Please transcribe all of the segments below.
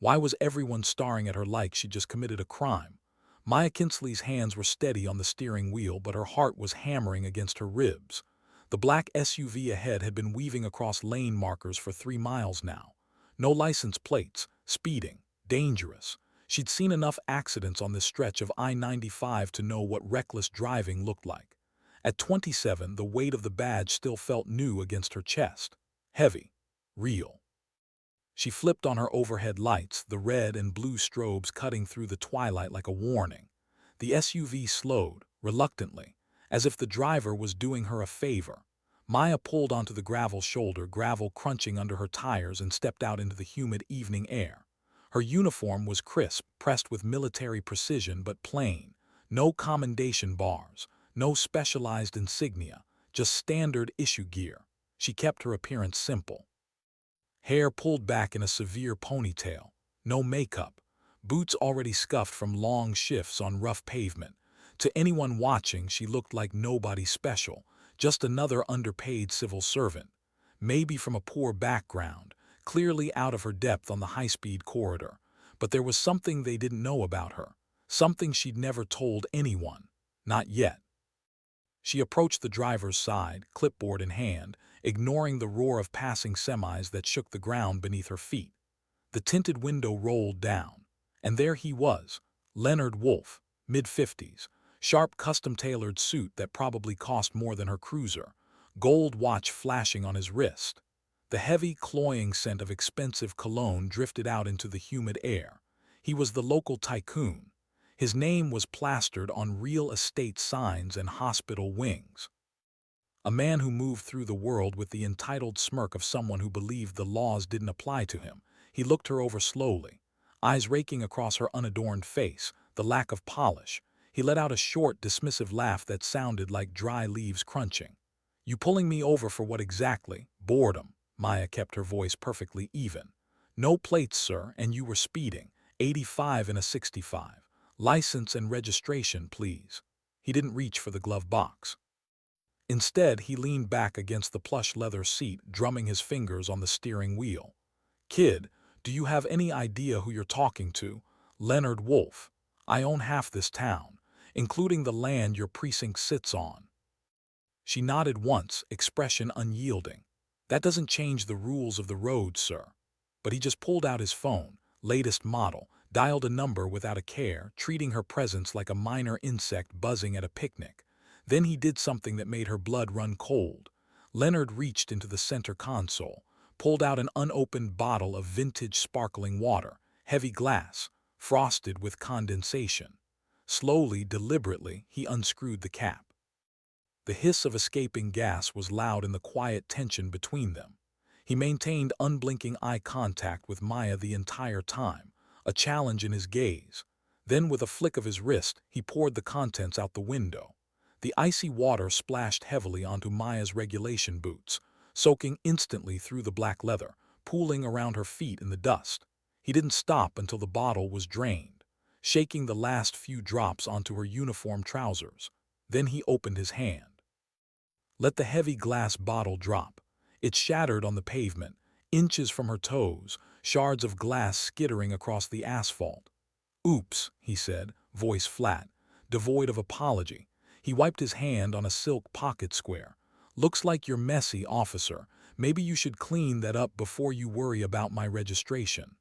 Why was everyone staring at her like she'd just committed a crime? Maya Kinsley's hands were steady on the steering wheel, but her heart was hammering against her ribs. The black SUV ahead had been weaving across lane markers for 3 miles now. No license plates, speeding, dangerous. She'd seen enough accidents on this stretch of I-95 to know what reckless driving looked like. At 27, the weight of the badge still felt new against her chest. Heavy. Real. She flipped on her overhead lights, the red and blue strobes cutting through the twilight like a warning. The SUV slowed, reluctantly, as if the driver was doing her a favor. Maya pulled onto the gravel shoulder, gravel crunching under her tires, and stepped out into the humid evening air. Her uniform was crisp, pressed with military precision, but plain. No commendation bars, no specialized insignia, just standard issue gear. She kept her appearance simple. Hair pulled back in a severe ponytail, no makeup, boots already scuffed from long shifts on rough pavement. To anyone watching, she looked like nobody special, just another underpaid civil servant, maybe from a poor background, clearly out of her depth on the high-speed corridor. But there was something they didn't know about her, something she'd never told anyone, not yet. She approached the driver's side, clipboard in hand, ignoring the roar of passing semis that shook the ground beneath her feet. The tinted window rolled down, and there he was, Leonard Wolfe, mid-50s, sharp custom-tailored suit that probably cost more than her cruiser, gold watch flashing on his wrist. The heavy, cloying scent of expensive cologne drifted out into the humid air. He was the local tycoon. His name was plastered on real estate signs and hospital wings. A man who moved through the world with the entitled smirk of someone who believed the laws didn't apply to him. He looked her over slowly, eyes raking across her unadorned face, the lack of polish. He let out a short, dismissive laugh that sounded like dry leaves crunching. "You pulling me over for what exactly?" "Boredom." Maya kept her voice perfectly even. "No plates, sir, and you were speeding. 85 in a 65. License and registration, please." He didn't reach for the glove box. Instead, he leaned back against the plush leather seat, drumming his fingers on the steering wheel. "Kid, do you have any idea who you're talking to? Leonard Wolfe. I own half this town, including the land your precinct sits on." She nodded once, expression unyielding. "That doesn't change the rules of the road, sir." But he just pulled out his phone, latest model, dialed a number without a care, treating her presence like a minor insect buzzing at a picnic. Then he did something that made her blood run cold. Leonard reached into the center console, pulled out an unopened bottle of vintage sparkling water, heavy glass, frosted with condensation. Slowly, deliberately, he unscrewed the cap. The hiss of escaping gas was loud in the quiet tension between them. He maintained unblinking eye contact with Maya the entire time, a challenge in his gaze. Then, with a flick of his wrist, he poured the contents out the window. The icy water splashed heavily onto Maya's regulation boots, soaking instantly through the black leather, pooling around her feet in the dust. He didn't stop until the bottle was drained, shaking the last few drops onto her uniform trousers. Then he opened his hand. Let the heavy glass bottle drop. It shattered on the pavement, inches from her toes, shards of glass skittering across the asphalt. "Oops," he said, voice flat, devoid of apology. He wiped his hand on a silk pocket square. "Looks like you're messy, officer. Maybe you should clean that up before you worry about my registration."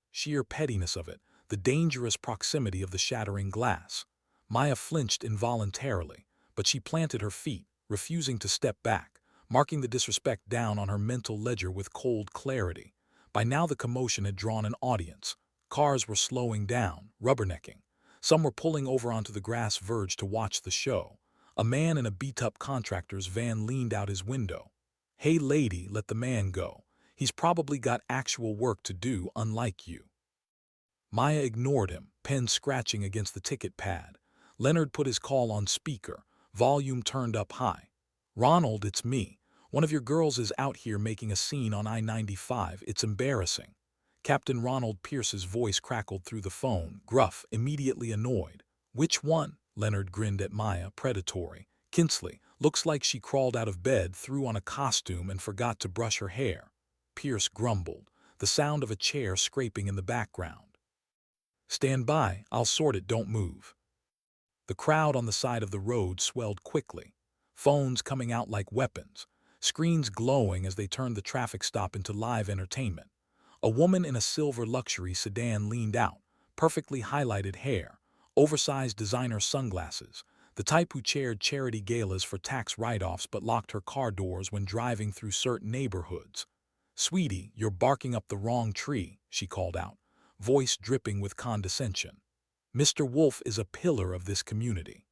Sheer pettiness of it, the dangerous proximity of the shattering glass. Maya flinched involuntarily, but she planted her feet, refusing to step back, marking the disrespect down on her mental ledger with cold clarity. By now the commotion had drawn an audience. Cars were slowing down, rubbernecking. Some were pulling over onto the grass verge to watch the show. A man in a beat-up contractor's van leaned out his window. "Hey lady, let the man go. He's probably got actual work to do, unlike you." Maya ignored him, pen scratching against the ticket pad. Leonard put his call on speaker, volume turned up high. "Ronald, it's me. One of your girls is out here making a scene on I-95. It's embarrassing." Captain Ronald Pierce's voice crackled through the phone, gruff, immediately annoyed. "Which one?" Leonard grinned at Maya, predatory. "Kinsley. Looks like she crawled out of bed, threw on a costume, and forgot to brush her hair." Pierce grumbled. the sound of a chair scraping in the background. "Stand by, I'll sort it, don't move." The crowd on the side of the road swelled quickly, phones coming out like weapons, screens glowing as they turned the traffic stop into live entertainment. A woman in a silver luxury sedan leaned out, perfectly highlighted hair, oversized designer sunglasses, the type who chaired charity galas for tax write-offs but locked her car doors when driving through certain neighborhoods. "Sweetie, you're barking up the wrong tree," she called out, voice dripping with condescension. "Mr. Wolf is a pillar of this community."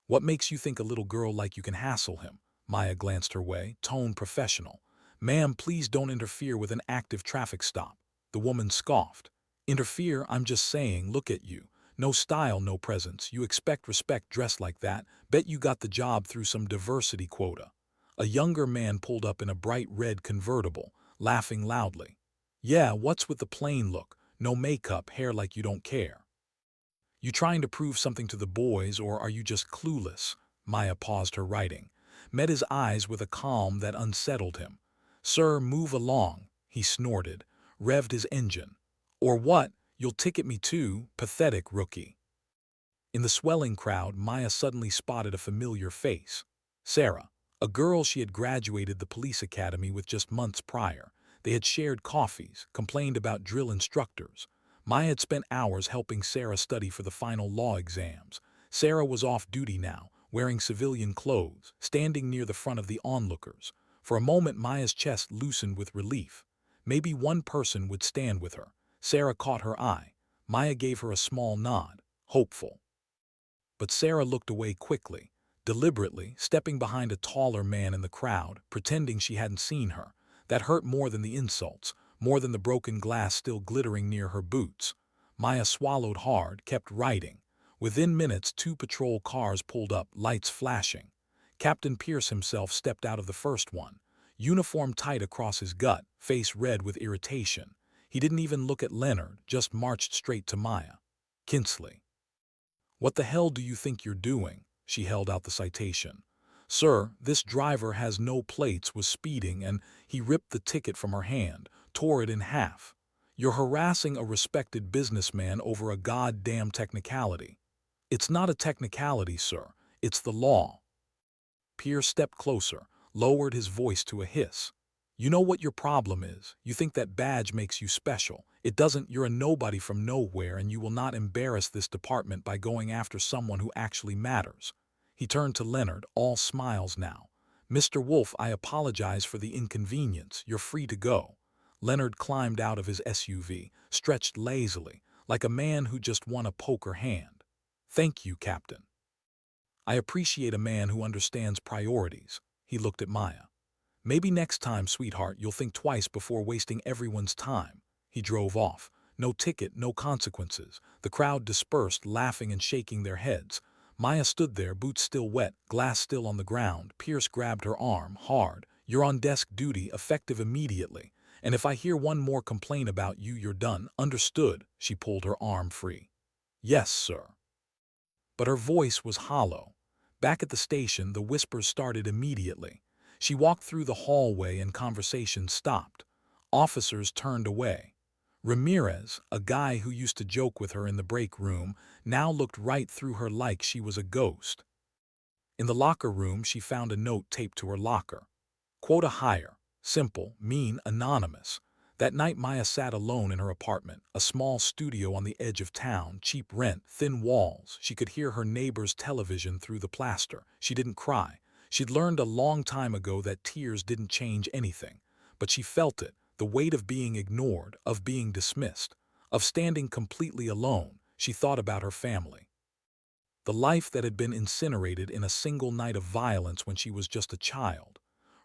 "What makes you think a little girl like you can hassle him?" Maya glanced her way, tone professional. "Ma'am, please don't interfere with an active traffic stop." The woman scoffed. "Interfere? I'm just saying, look at you. No style, no presence. You expect respect dressed like that. Bet you got the job through some diversity quota." A younger man pulled up in a bright red convertible, laughing loudly. "Yeah, what's with the plain look? No makeup, hair like you don't care." "You trying to prove something to the boys, or are you just clueless?" Maya paused her writing, met his eyes with a calm that unsettled him. "Sir, move along," he snorted, revved his engine. "Or what? You'll ticket me too, pathetic rookie." In the swelling crowd, Maya suddenly spotted a familiar face. Sarah, a girl she had graduated the police academy with just months prior. They had shared coffees, complained about drill instructors. Maya had spent hours helping Sarah study for the final law exams. Sarah was off duty now, wearing civilian clothes, standing near the front of the onlookers. For a moment, Maya's chest loosened with relief. Maybe one person would stand with her. Sarah caught her eye. Maya gave her a small nod, hopeful. But Sarah looked away quickly, deliberately, stepping behind a taller man in the crowd, pretending she hadn't seen her. That hurt more than the insults, more than the broken glass still glittering near her boots. Maya swallowed hard, kept writing. Within minutes, 2 patrol cars pulled up, lights flashing. Captain Pierce himself stepped out of the first one, uniform tight across his gut, face red with irritation. He didn't even look at Leonard, just marched straight to Maya. "Kinsley." "What the hell do you think you're doing?" She held out the citation. "Sir, this driver has no plates, was speeding," and he ripped the ticket from her hand, tore it in half. "You're harassing a respected businessman over a goddamn technicality." "It's not a technicality, sir. It's the law." Pierce stepped closer, lowered his voice to a hiss. "You know what your problem is? You think that badge makes you special. It doesn't. You're a nobody from nowhere, and you will not embarrass this department by going after someone who actually matters." He turned to Leonard, all smiles now. "Mr. Wolf, I apologize for the inconvenience. You're free to go." Leonard climbed out of his SUV, stretched lazily, like a man who just won a poker hand. "Thank you, Captain. I appreciate a man who understands priorities." He looked at Maya. "Maybe next time, sweetheart, you'll think twice before wasting everyone's time." He drove off. No ticket, no consequences. The crowd dispersed, laughing and shaking their heads. Maya stood there, boots still wet, glass still on the ground. Pierce grabbed her arm, hard. "You're on desk duty, effective immediately. And if I hear one more complaint about you, you're done. Understood?" She pulled her arm free. "Yes, sir." But her voice was hollow. Back at the station, the whispers started immediately. She walked through the hallway and conversation stopped. Officers turned away. Ramirez, a guy who used to joke with her in the break room, now looked right through her like she was a ghost. In the locker room, she found a note taped to her locker. "Quota higher. Simple, mean, anonymous." That night Maya sat alone in her apartment, a small studio on the edge of town, cheap rent, thin walls. She could hear her neighbor's television through the plaster. She didn't cry. She'd learned a long time ago that tears didn't change anything. But she felt it, the weight of being ignored, of being dismissed, of standing completely alone. She thought about her family. The life that had been incinerated in a single night of violence when she was just a child.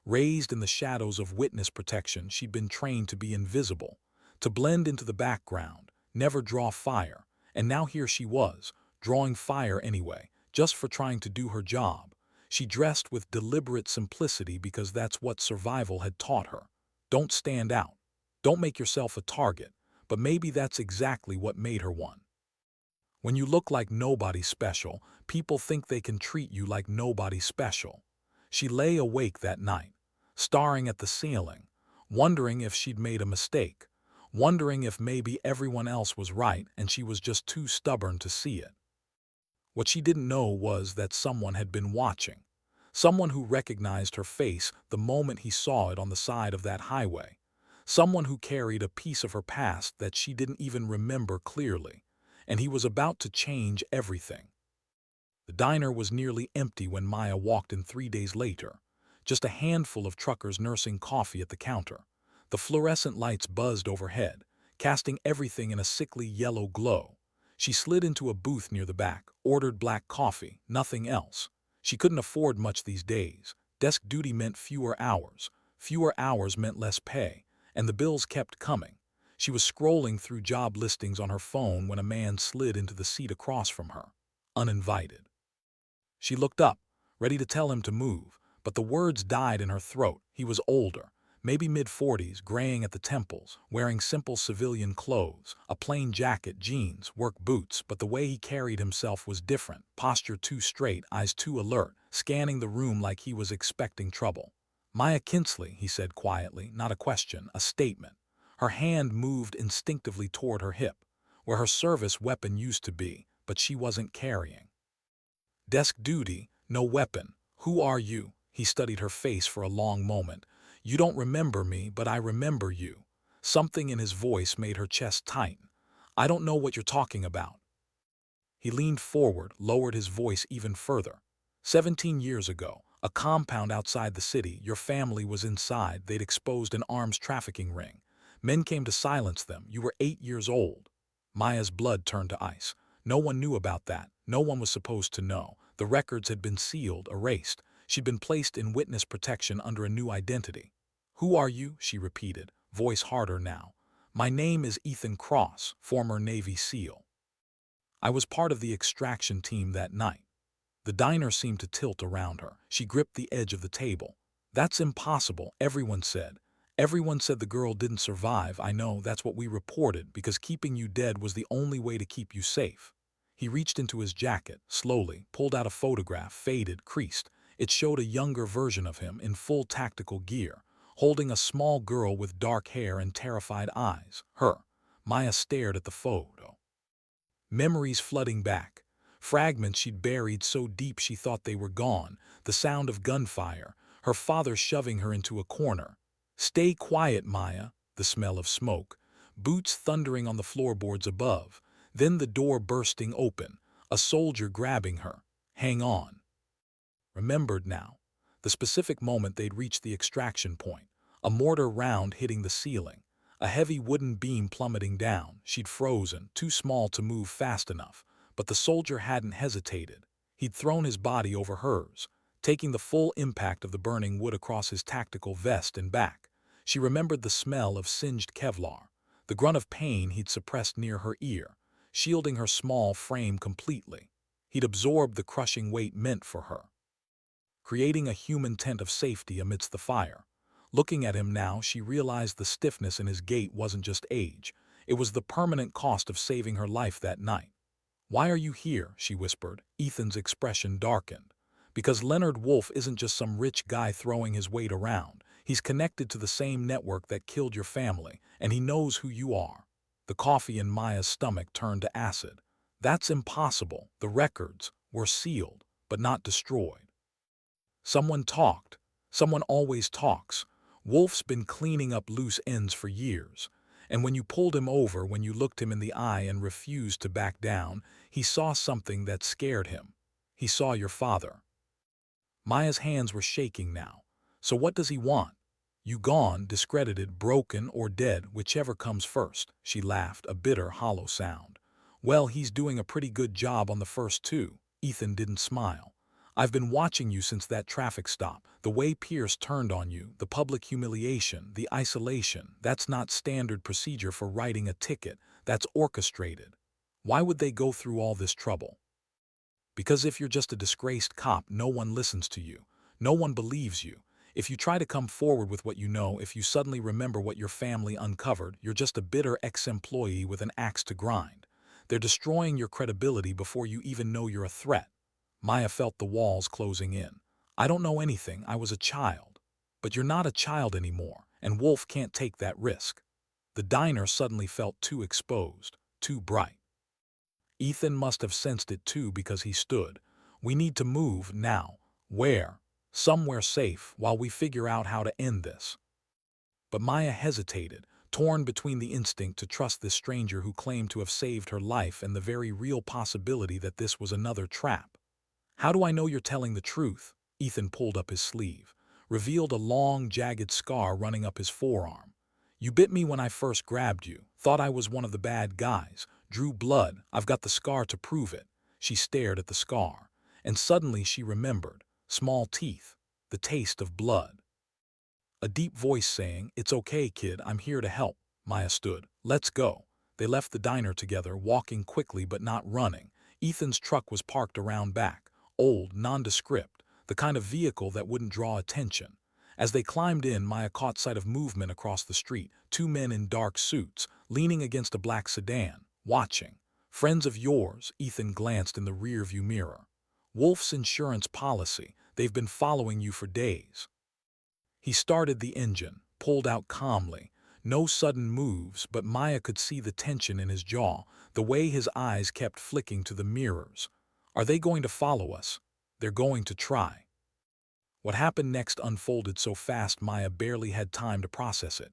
Raised in the shadows of witness protection, she'd been trained to be invisible, to blend into the background, never draw fire. And now here she was, drawing fire anyway, just for trying to do her job. She dressed with deliberate simplicity because that's what survival had taught her. Don't stand out. Don't make yourself a target. But maybe that's exactly what made her one. When you look like nobody special, people think they can treat you like nobody special. She lay awake that night, staring at the ceiling, wondering if she'd made a mistake, wondering if maybe everyone else was right and she was just too stubborn to see it. What she didn't know was that someone had been watching. Someone who recognized her face the moment he saw it on the side of that highway. Someone who carried a piece of her past that she didn't even remember clearly. And he was about to change everything. The diner was nearly empty when Maya walked in 3 days later. Just a handful of truckers nursing coffee at the counter. The fluorescent lights buzzed overhead, casting everything in a sickly yellow glow. She slid into a booth near the back, ordered black coffee, nothing else. She couldn't afford much these days. Desk duty meant fewer hours. Fewer hours meant less pay, and the bills kept coming. She was scrolling through job listings on her phone when a man slid into the seat across from her, uninvited. She looked up, ready to tell him to move, but the words died in her throat. He was older, maybe mid-40s, graying at the temples, wearing simple civilian clothes, a plain jacket, jeans, work boots, but the way he carried himself was different, posture too straight, eyes too alert, scanning the room like he was expecting trouble. "Maya Kinsley," he said quietly, not a question, a statement. Her hand moved instinctively toward her hip, where her service weapon used to be, but she wasn't carrying. "Desk duty, no weapon. Who are you?" He studied her face for a long moment. "You don't remember me, but I remember you." Something in his voice made her chest tighten. "I don't know what you're talking about." He leaned forward, lowered his voice even further. 17 years ago, a compound outside the city, your family was inside, they'd exposed an arms trafficking ring. Men came to silence them, you were 8 years old. Maya's blood turned to ice. No one knew about that, no one was supposed to know. The records had been sealed, erased. She'd been placed in witness protection under a new identity. "Who are you?" she repeated, voice harder now. "My name is Ethan Cross, former Navy SEAL. I was part of the extraction team that night." The diner seemed to tilt around her. She gripped the edge of the table. "That's impossible," everyone said. "Everyone said the girl didn't survive. I know, that's what we reported, because keeping you dead was the only way to keep you safe." He reached into his jacket, slowly, pulled out a photograph, faded, creased. It showed a younger version of him in full tactical gear, holding a small girl with dark hair and terrified eyes. Her. Maya stared at the photo. Memories flooding back. Fragments she'd buried so deep she thought they were gone. The sound of gunfire, her father shoving her into a corner. "Stay quiet, Maya." The smell of smoke. Boots thundering on the floorboards above. Then the door bursting open. A soldier grabbing her. "Hang on." Remembered now. The specific moment they'd reached the extraction point. A mortar round hitting the ceiling. A heavy wooden beam plummeting down. She'd frozen, too small to move fast enough. But the soldier hadn't hesitated. He'd thrown his body over hers, taking the full impact of the burning wood across his tactical vest and back. She remembered the smell of singed Kevlar, the grunt of pain he'd suppressed near her ear, shielding her small frame completely. He'd absorbed the crushing weight meant for her, creating a human tent of safety amidst the fire. Looking at him now, she realized the stiffness in his gait wasn't just age. It was the permanent cost of saving her life that night. "Why are you here?" she whispered. Ethan's expression darkened. "Because Leonard Wolf isn't just some rich guy throwing his weight around. He's connected to the same network that killed your family, and he knows who you are." The coffee in Maya's stomach turned to acid. "That's impossible. The records were sealed, but not destroyed." Someone talked. Someone always talks. Wolf's been cleaning up loose ends for years. And when you pulled him over, when you looked him in the eye and refused to back down, he saw something that scared him. He saw your father. Maya's hands were shaking now. "So what does he want?" "You gone, discredited, broken, or dead, whichever comes first." She laughed, a bitter, hollow sound. "Well, he's doing a pretty good job on the first two." Ethan didn't smile. "I've been watching you since that traffic stop. The way Pierce turned on you, the public humiliation, the isolation, that's not standard procedure for writing a ticket. That's orchestrated. Why would they go through all this trouble? Because if you're just a disgraced cop, no one listens to you. No one believes you. If you try to come forward with what you know, if you suddenly remember what your family uncovered, you're just a bitter ex-employee with an axe to grind. They're destroying your credibility before you even know you're a threat." Maya felt the walls closing in. "I don't know anything. I was a child." "But you're not a child anymore, and Wolf can't take that risk." The diner suddenly felt too exposed, too bright. Ethan must have sensed it too because he stood. We need to move now. Where? Somewhere safe while we figure out how to end this. But Maya hesitated, torn between the instinct to trust this stranger who claimed to have saved her life and the very real possibility that this was another trap. How do I know you're telling the truth? Ethan pulled up his sleeve, revealed a long, jagged scar running up his forearm. You bit me when I first grabbed you, thought I was one of the bad guys, drew blood, I've got the scar to prove it. She stared at the scar, and suddenly she remembered, small teeth, the taste of blood. A deep voice saying, "It's okay, kid, I'm here to help." Maya stood. "Let's go." They left the diner together, walking quickly but not running. Ethan's truck was parked around back, old, nondescript, the kind of vehicle that wouldn't draw attention. As they climbed in, Maya caught sight of movement across the street, two men in dark suits, leaning against a black sedan, watching. "Friends of yours," Ethan glanced in the rearview mirror. "Wolf's insurance policy, they've been following you for days." He started the engine, pulled out calmly. No sudden moves, but Maya could see the tension in his jaw, the way his eyes kept flicking to the mirrors. Are they going to follow us? They're going to try. What happened next unfolded so fast Maya barely had time to process it.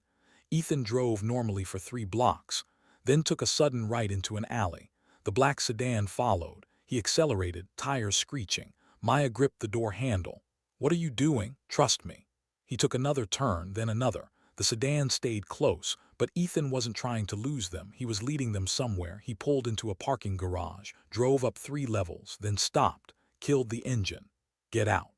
Ethan drove normally for 3 blocks, then took a sudden right into an alley. The black sedan followed. He accelerated, tires screeching. Maya gripped the door handle. "What are you doing? Trust me." He took another turn, then another. The sedan stayed close, but Ethan wasn't trying to lose them. He was leading them somewhere. He pulled into a parking garage, drove up 3 levels, then stopped, killed the engine. "Get out."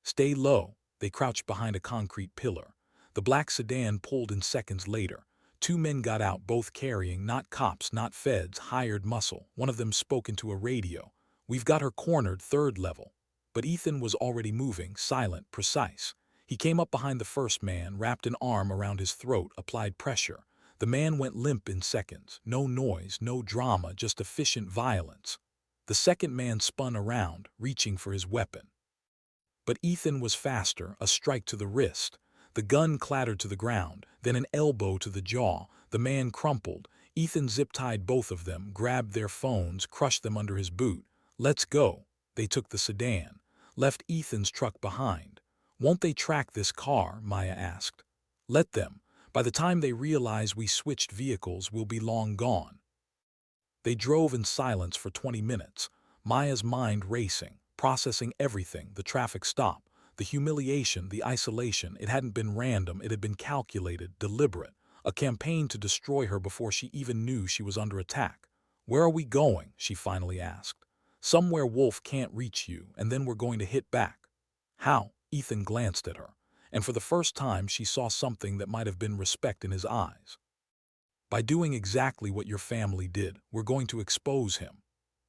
"Stay low." They crouched behind a concrete pillar. The black sedan pulled in seconds later. 2 men got out, both carrying, not cops, not feds, hired muscle. One of them spoke into a radio. "We've got her cornered, 3rd level." But Ethan was already moving, silent, precise. He came up behind the first man, wrapped an arm around his throat, applied pressure. The man went limp in seconds. No noise, no drama, just efficient violence. The second man spun around, reaching for his weapon. But Ethan was faster, a strike to the wrist. The gun clattered to the ground, then an elbow to the jaw. The man crumpled. Ethan zip-tied both of them, grabbed their phones, crushed them under his boot. "Let's go." They took the sedan, left Ethan's truck behind. "Won't they track this car?" Maya asked. "Let them. By the time they realize we switched vehicles, we'll be long gone." They drove in silence for 20 minutes, Maya's mind racing, processing everything, the traffic stop, the humiliation, the isolation. It hadn't been random, it had been calculated, deliberate, a campaign to destroy her before she even knew she was under attack. "Where are we going?" she finally asked. "Somewhere Wolf can't reach you, and then we're going to hit back." "How?" Ethan glanced at her, and for the first time she saw something that might have been respect in his eyes. "By doing exactly what your family did, we're going to expose him."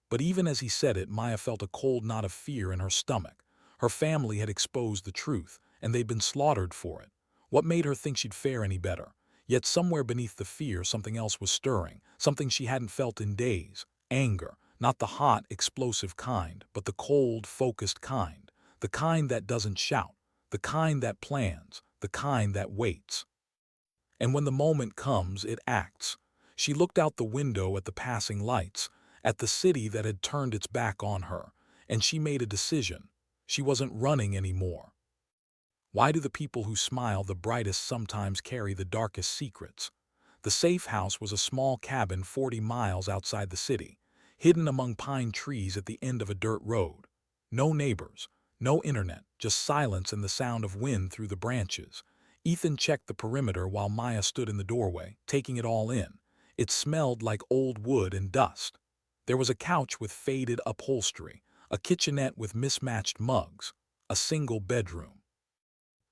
But even as he said it, Maya felt a cold knot of fear in her stomach. Her family had exposed the truth, and they'd been slaughtered for it. What made her think she'd fare any better? Yet somewhere beneath the fear, something else was stirring, something she hadn't felt in days. Anger, not the hot, explosive kind, but the cold, focused kind. The kind that doesn't shout, the kind that plans, the kind that waits. And when the moment comes, it acts. She looked out the window at the passing lights, at the city that had turned its back on her, and she made a decision. She wasn't running anymore. Why do the people who smile the brightest sometimes carry the darkest secrets? The safe house was a small cabin 40 miles outside the city, hidden among pine trees at the end of a dirt road. No neighbors, no internet, just silence and the sound of wind through the branches. Ethan checked the perimeter while Maya stood in the doorway, taking it all in. It smelled like old wood and dust. There was a couch with faded upholstery, a kitchenette with mismatched mugs, a single bedroom.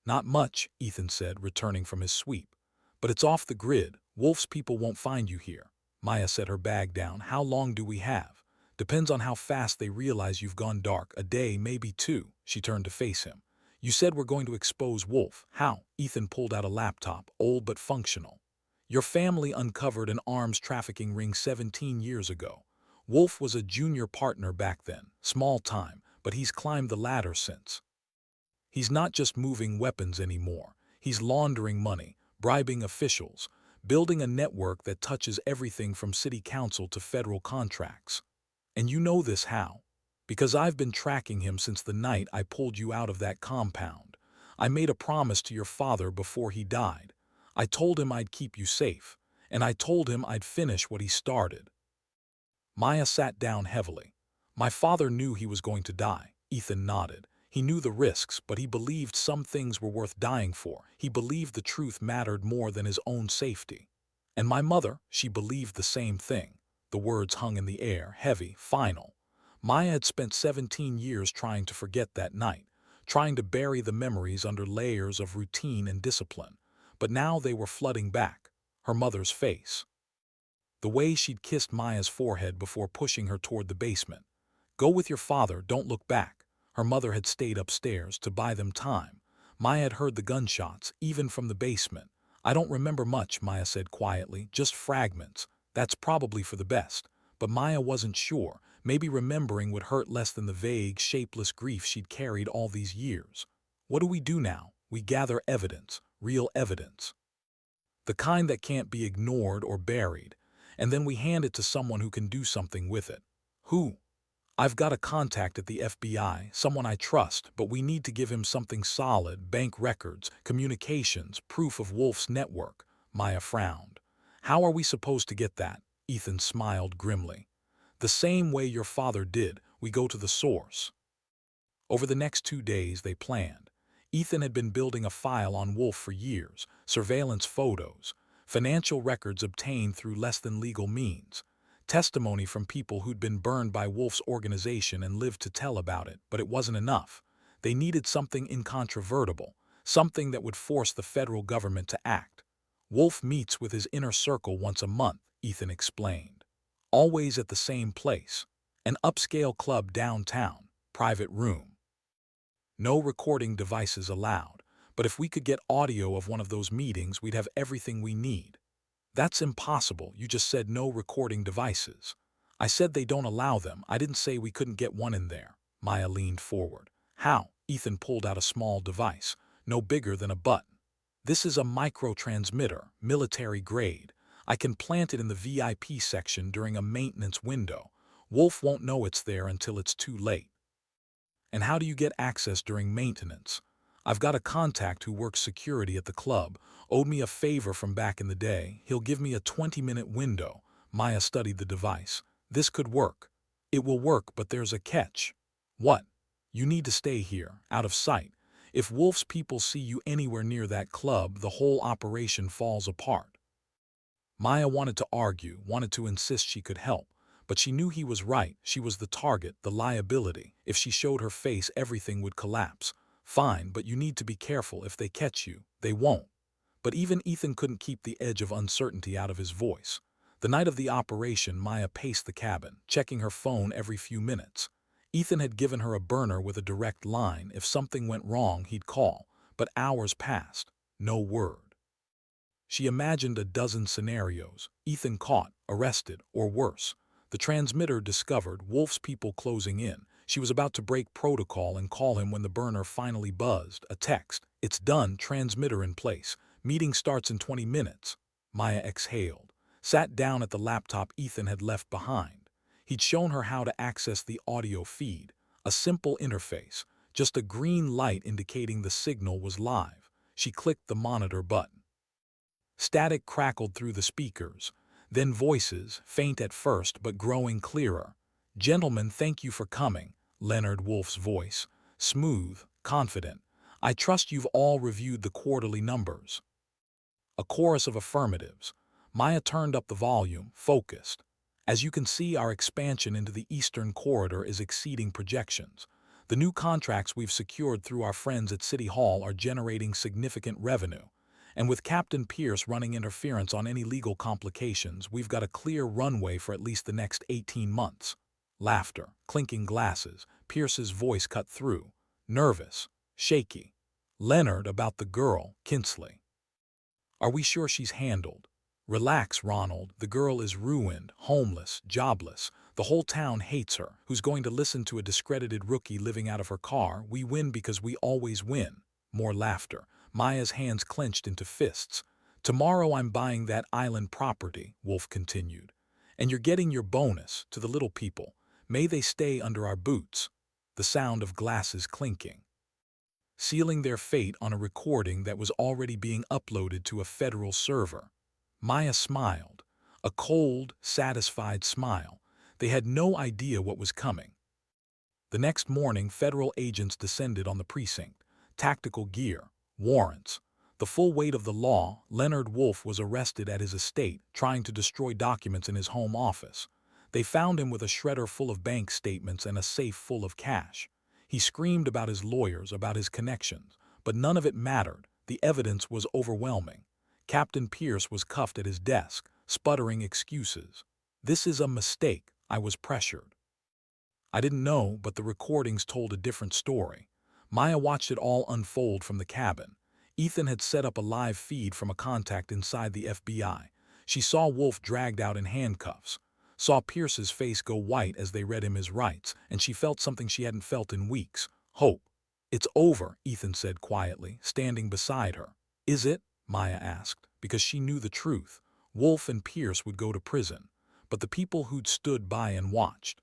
"Not much," Ethan said, returning from his sweep. "But it's off the grid. Wolf's people won't find you here." Maya set her bag down. "How long do we have?" "Depends on how fast they realize you've gone dark. A day, maybe 2. She turned to face him. "You said we're going to expose Wolf. How?" Ethan pulled out a laptop, old but functional. "Your family uncovered an arms trafficking ring 17 years ago. Wolf was a junior partner back then, small time, but he's climbed the ladder since. He's not just moving weapons anymore. He's laundering money, bribing officials, building a network that touches everything from city council to federal contracts. And you know this how? Because I've been tracking him since the night I pulled you out of that compound. I made a promise to your father before he died. I told him I'd keep you safe, and I told him I'd finish what he started. Maya sat down heavily. My father knew he was going to die. Ethan nodded. He knew the risks, but he believed some things were worth dying for. He believed the truth mattered more than his own safety. And my mother, she believed the same thing. The words hung in the air, heavy, final. Maya had spent 17 years trying to forget that night, trying to bury the memories under layers of routine and discipline. But now they were flooding back. Her mother's face. The way she'd kissed Maya's forehead before pushing her toward the basement. Go with your father, don't look back. Her mother had stayed upstairs to buy them time. Maya had heard the gunshots, even from the basement. I don't remember much, Maya said quietly, just fragments. That's probably for the best. But Maya wasn't sure. Maybe remembering would hurt less than the vague, shapeless grief she'd carried all these years. What do we do now? We gather evidence, real evidence. The kind that can't be ignored or buried. And then we hand it to someone who can do something with it. Who? I've got a contact at the FBI, someone I trust, but we need to give him something solid, bank records, communications, proof of Wolf's network. Maya frowned. How are we supposed to get that? Ethan smiled grimly. The same way your father did, we go to the source. Over the next 2 days they planned. Ethan had been building a file on Wolf for years, surveillance photos, financial records obtained through less than legal means, testimony from people who'd been burned by Wolf's organization and lived to tell about it, but it wasn't enough. They needed something incontrovertible, something that would force the federal government to act. Wolf meets with his inner circle once a month, Ethan explained. Always at the same place, an upscale club downtown, private room. No recording devices allowed, but if we could get audio of one of those meetings, we'd have everything we need. That's impossible, you just said no recording devices. I said they don't allow them, I didn't say we couldn't get one in there. Maya leaned forward. How? Ethan pulled out a small device, no bigger than a button. This is a micro-transmitter, military grade. I can plant it in the VIP section during a maintenance window. Wolf won't know it's there until it's too late. And how do you get access during maintenance? I've got a contact who works security at the club, owed me a favor from back in the day. He'll give me a 20-minute window. Maya studied the device. This could work. It will work, but there's a catch. What? You need to stay here, out of sight. If Wolf's people see you anywhere near that club, the whole operation falls apart. Maya wanted to argue, wanted to insist she could help. But she knew he was right. She was the target, the liability. If she showed her face, everything would collapse. Fine, but you need to be careful. If they catch you, they won't. But even Ethan couldn't keep the edge of uncertainty out of his voice. The night of the operation, Maya paced the cabin, checking her phone every few minutes. Ethan had given her a burner with a direct line. If something went wrong, he'd call. But hours passed. No word. She imagined a dozen scenarios. Ethan caught, arrested, or worse. The transmitter discovered Wolf's people closing in. She was about to break protocol and call him when the burner finally buzzed. A text. It's done, transmitter in place. Meeting starts in 20 minutes. Maya exhaled, sat down at the laptop Ethan had left behind. He'd shown her how to access the audio feed. A simple interface, just a green light indicating the signal was live. She clicked the monitor button. Static crackled through the speakers. Then voices, faint at first but growing clearer. Gentlemen, thank you for coming. Leonard Wolf's voice, smooth, confident. I trust you've all reviewed the quarterly numbers. A chorus of affirmatives. Maya turned up the volume, focused. As you can see, our expansion into the Eastern Corridor is exceeding projections. The new contracts we've secured through our friends at City Hall are generating significant revenue. And with Captain Pierce running interference on any legal complications, we've got a clear runway for at least the next 18 months. Laughter, clinking glasses, Pierce's voice cut through. Nervous, shaky. Leonard, about the girl, Kinsley. Are we sure she's handled? Relax, Ronald. The girl is ruined, homeless, jobless. The whole town hates her. Who's going to listen to a discredited rookie living out of her car? We win because we always win. More laughter. Maya's hands clenched into fists. Tomorrow I'm buying that island property, Wolf continued. And you're getting your bonus to the little people. May they stay under our boots. The sound of glasses clinking, sealing their fate on a recording that was already being uploaded to a federal server. Maya smiled, a cold, satisfied smile. They had no idea what was coming. The next morning, federal agents descended on the precinct. Tactical gear, warrants. The full weight of the law. Leonard Wolf was arrested at his estate, trying to destroy documents in his home office. They found him with a shredder full of bank statements and a safe full of cash. He screamed about his lawyers, about his connections, but none of it mattered. The evidence was overwhelming. Captain Pierce was cuffed at his desk, sputtering excuses. "This is a mistake. I was pressured. I didn't know," but the recordings told a different story. Maya watched it all unfold from the cabin. Ethan had set up a live feed from a contact inside the FBI. She saw Wolf dragged out in handcuffs, saw Pierce's face go white as they read him his rights, and she felt something she hadn't felt in weeks: hope. "It's over," Ethan said quietly, standing beside her. "Is it?" Maya asked, because she knew the truth. Wolf and Pierce would go to prison, but the people who'd stood by and watched,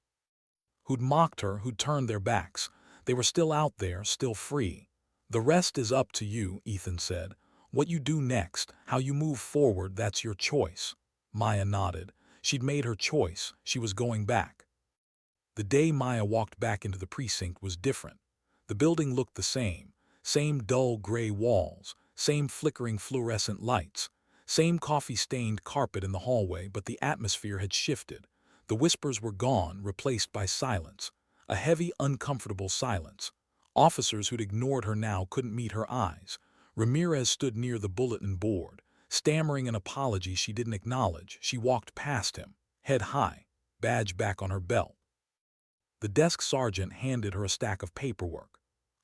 who'd mocked her, who'd turned their backs, they were still out there, still free. "The rest is up to you," Ethan said. "What you do next, how you move forward, that's your choice." Maya nodded. She'd made her choice. She was going back. The day Maya walked back into the precinct was different. The building looked the same dull gray walls, same flickering fluorescent lights, same coffee-stained carpet in the hallway, but the atmosphere had shifted. The whispers were gone, replaced by silence, a heavy, uncomfortable silence. Officers who'd ignored her now couldn't meet her eyes. Ramirez stood near the bulletin board, stammering an apology she didn't acknowledge. She walked past him, head high, badge back on her belt. The desk sergeant handed her a stack of paperwork.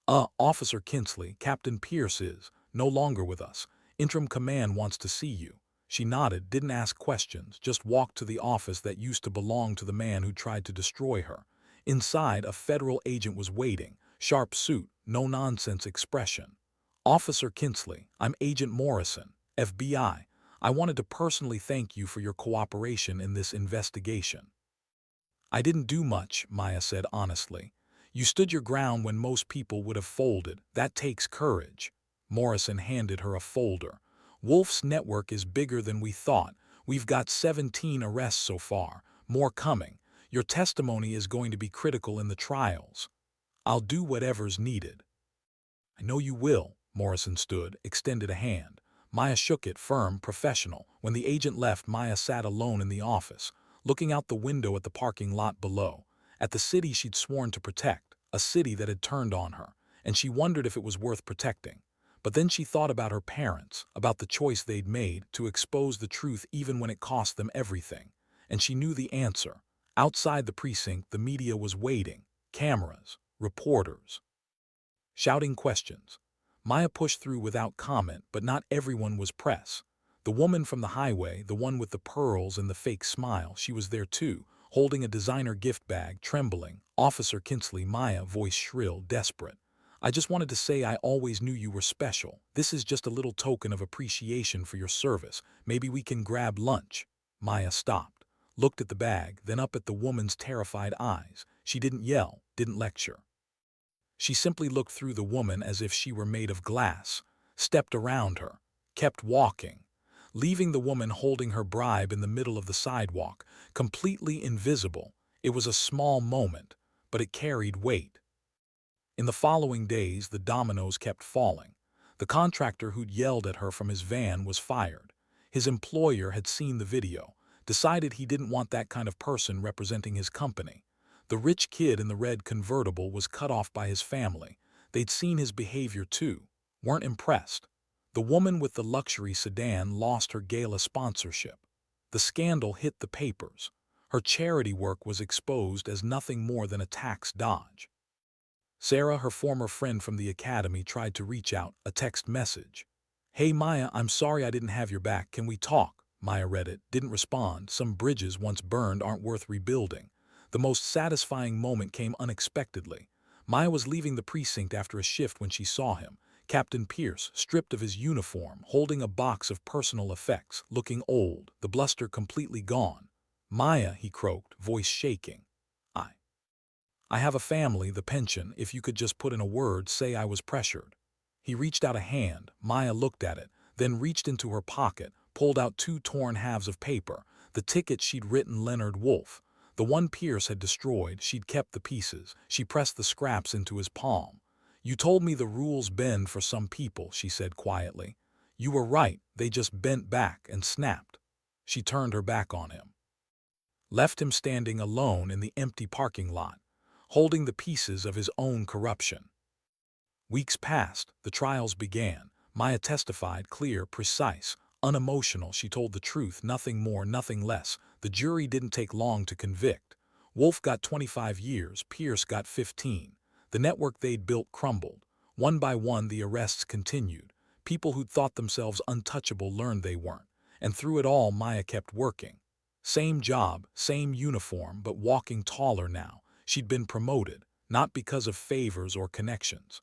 Officer Kinsley, Captain Pierce is no longer with us. Interim command wants to see you." She nodded, didn't ask questions, just walked to the office that used to belong to the man who tried to destroy her. Inside, a federal agent was waiting, sharp suit, no-nonsense expression. "Officer Kinsley, I'm Agent Morrison, FBI. I wanted to personally thank you for your cooperation in this investigation." "I didn't do much," Maya said honestly. "You stood your ground when most people would have folded. That takes courage." Morrison handed her a folder. "Wolf's network is bigger than we thought. We've got 17 arrests so far, more coming. Your testimony is going to be critical in the trials. I'll do whatever's needed." "I know you will." Morrison stood, extended a hand. Maya shook it, firm, professional. When the agent left, Maya sat alone in the office, looking out the window at the parking lot below, at the city she'd sworn to protect, a city that had turned on her, and she wondered if it was worth protecting. But then she thought about her parents, about the choice they'd made to expose the truth even when it cost them everything. And she knew the answer. Outside the precinct, the media was waiting. Cameras, reporters, shouting questions. Maya pushed through without comment, but not everyone was press. The woman from the highway, the one with the pearls and the fake smile, she was there too, holding a designer gift bag, trembling. "Officer Kinsley," Maya, voice shrill, desperate. "I just wanted to say I always knew you were special. This is just a little token of appreciation for your service. Maybe we can grab lunch." Maya stopped, looked at the bag, then up at the woman's terrified eyes. She didn't yell, didn't lecture. She simply looked through the woman as if she were made of glass, stepped around her, kept walking, leaving the woman holding her bribe in the middle of the sidewalk, completely invisible. It was a small moment, but it carried weight. In the following days, the dominoes kept falling. The contractor who'd yelled at her from his van was fired. His employer had seen the video, decided he didn't want that kind of person representing his company. The rich kid in the red convertible was cut off by his family. They'd seen his behavior too, weren't impressed. The woman with the luxury sedan lost her gala sponsorship. The scandal hit the papers. Her charity work was exposed as nothing more than a tax dodge. Sarah, her former friend from the academy, tried to reach out, a text message. "Hey Maya, I'm sorry I didn't have your back. Can we talk?" Maya read it, didn't respond. Some bridges once burned aren't worth rebuilding. The most satisfying moment came unexpectedly. Maya was leaving the precinct after a shift when she saw him. Captain Pierce, stripped of his uniform, holding a box of personal effects, looking old, the bluster completely gone. "Maya," he croaked, voice shaking. I. "I have a family, the pension, if you could just put in a word, say I was pressured." He reached out a hand. Maya looked at it, then reached into her pocket, pulled out 2 torn halves of paper, the ticket she'd written Leonard Wolfe. The one Pierce had destroyed, she'd kept the pieces. She pressed the scraps into his palm. "You told me the rules bend for some people," she said quietly. "You were right, they just bent back and snapped." She turned her back on him. Left him standing alone in the empty parking lot, holding the pieces of his own corruption. Weeks passed, the trials began. Maya testified, clear, precise, unemotional. She told the truth, nothing more, nothing less. The jury didn't take long to convict. Wolfe got 25 years, Pierce got 15. The network they'd built crumbled. One by one, the arrests continued. People who'd thought themselves untouchable learned they weren't. And through it all, Maya kept working. Same job, same uniform, but walking taller now. She'd been promoted, not because of favors or connections,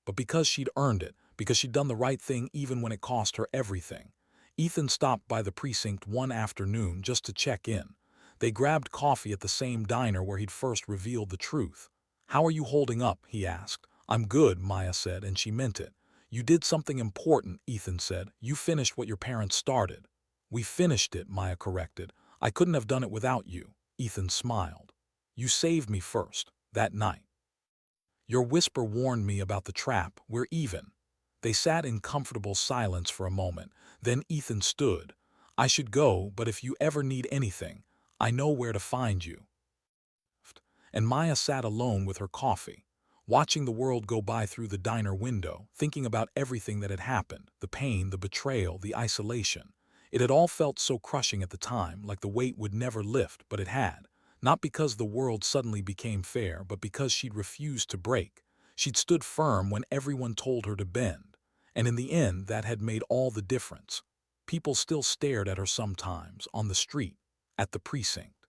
but because she'd earned it, because she'd done the right thing even when it cost her everything. Ethan stopped by the precinct one afternoon just to check in. They grabbed coffee at the same diner where he'd first revealed the truth. "How are you holding up?" he asked. "I'm good," Maya said, and she meant it. "You did something important," Ethan said. "You finished what your parents started." "We finished it," Maya corrected. "I couldn't have done it without you." Ethan smiled. "You saved me first, that night. Your whisper warned me about the trap. We're even." They sat in comfortable silence for a moment. Then Ethan stood. "I should go, but if you ever need anything, I know where to find you." And Maya sat alone with her coffee, watching the world go by through the diner window, thinking about everything that had happened, the pain, the betrayal, the isolation. It had all felt so crushing at the time, like the weight would never lift, but it had. Not because the world suddenly became fair, but because she'd refused to break. She'd stood firm when everyone told her to bend. And in the end, that had made all the difference. People still stared at her sometimes, on the street, at the precinct.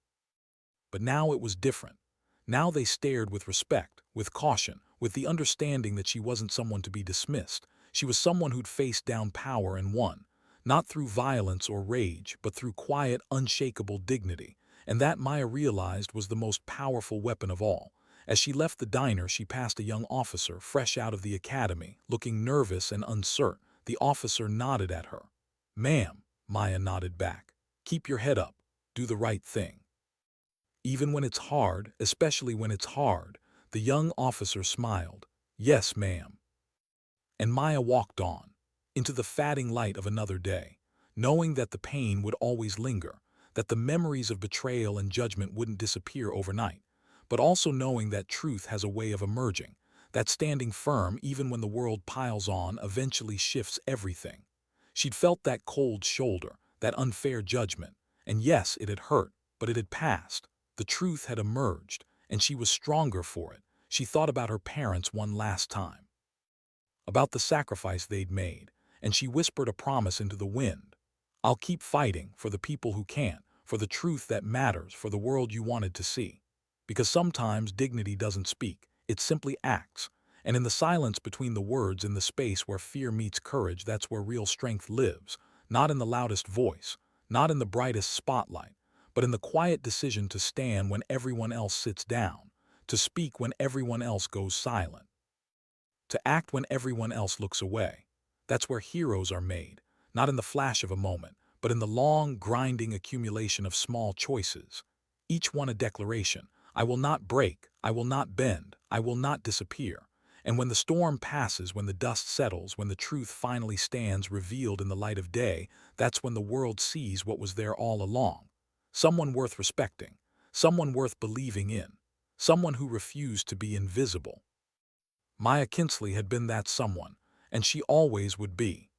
But now it was different. Now they stared with respect, with caution, with the understanding that she wasn't someone to be dismissed. She was someone who'd faced down power and won. Not through violence or rage, but through quiet, unshakable dignity. And that, Maya realized, was the most powerful weapon of all. As she left the diner, she passed a young officer, fresh out of the academy, looking nervous and uncertain. The officer nodded at her. "Ma'am," Maya nodded back. "Keep your head up. Do the right thing. Even when it's hard, especially when it's hard." The young officer smiled. "Yes, ma'am." And Maya walked on, into the fading light of another day, knowing that the pain would always linger, that the memories of betrayal and judgment wouldn't disappear overnight, but also knowing that truth has a way of emerging, that standing firm even when the world piles on eventually shifts everything. She'd felt that cold shoulder, that unfair judgment, and yes, it had hurt, but it had passed. The truth had emerged, and she was stronger for it. She thought about her parents one last time, about the sacrifice they'd made, and she whispered a promise into the wind. "I'll keep fighting for the people who can't, for the truth that matters, for the world you wanted to see." Because sometimes dignity doesn't speak, it simply acts. And in the silence between the words, in the space where fear meets courage, that's where real strength lives. Not in the loudest voice, not in the brightest spotlight, but in the quiet decision to stand when everyone else sits down, to speak when everyone else goes silent, to act when everyone else looks away. That's where heroes are made, not in the flash of a moment, but in the long, grinding accumulation of small choices. Each one a declaration. I will not break, I will not bend, I will not disappear. And when the storm passes, when the dust settles, when the truth finally stands revealed in the light of day, that's when the world sees what was there all along. Someone worth respecting, someone worth believing in, someone who refused to be invisible. Maya Kinsley had been that someone, and she always would be.